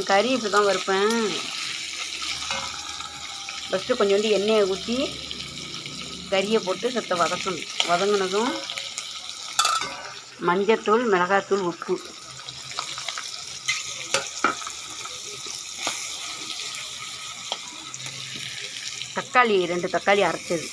நான் கறி இப்படி தான் வறுப்பேன். ஃபஸ்ட்டு கொஞ்சோண்டு எண்ணெயை ஊற்றி கறியை போட்டு சத்த வதக்கணும். வதங்கினதும் மஞ்சத்தூள், மிளகாத்தூள், உப்பு, தக்காளி 2 தக்காளி அரைச்சது,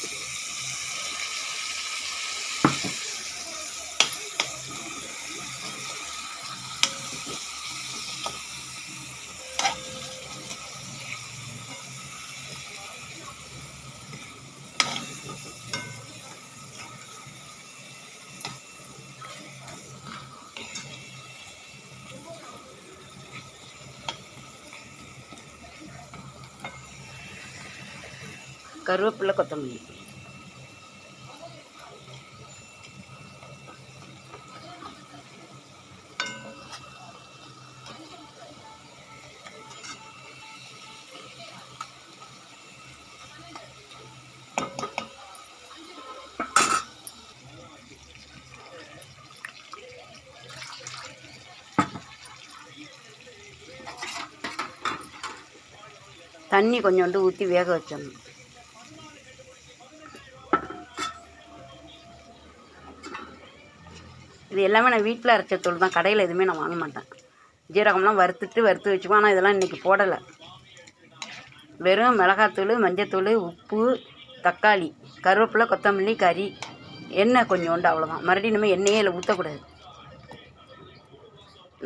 கருவேப்பிலை, கொத்தமல்லி. தண்ணி கொஞ்சோண்டு ஊற்றி வேக வச்சிடணும். இது எல்லாமே நான் வீட்டில் அரைச்ச தூள் தான், கடையில் எதுவுமே நான் வாங்க மாட்டேன். ஜீரகம்லாம் வறுத்து வச்சுக்குவேன். ஆனால் இதெல்லாம் இன்றைக்கி போடலை. வெறும் மிளகாத்தூள், மஞ்சத்தூள், உப்பு, தக்காளி, கருவேப்பிலை, கொத்தமல்லி, கறி, எண்ணெய் கொஞ்சோண்டு, அவ்வளோதான். மறுபடியும் இனிமேல் எண்ணெயே இல்லை ஊற்றக்கூடாது.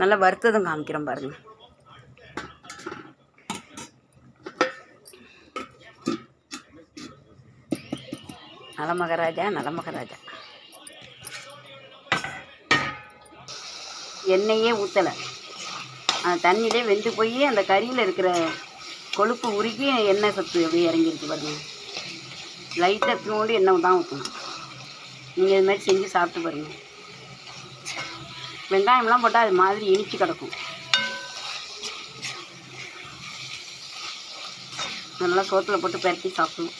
நல்லா வறுத்ததும் காமிக்கிறேன் பாருங்கள். நலமகராஜா, நலமகராஜா. எண்ணெயே ஊற்றலை, அந்த தண்ணியிலே வெந்து போய் அந்த கறியில் இருக்கிற கொழுப்பு உருகி எண்ணெய் சத்து அப்படியே இறங்கிருக்கு பாருங்கள். லைட்டாக தூண்டு எண்ணெய் தான் ஊற்றணும். நீங்கள் இது மாதிரி செஞ்சு சாப்பிட்டு பாருங்கள். வெங்காயம்லாம் போட்டால் அது மாதிரி இனிச்சு கிடக்கும். நல்லா சோத்தில் போட்டு பரட்டி சாப்பிடணும்.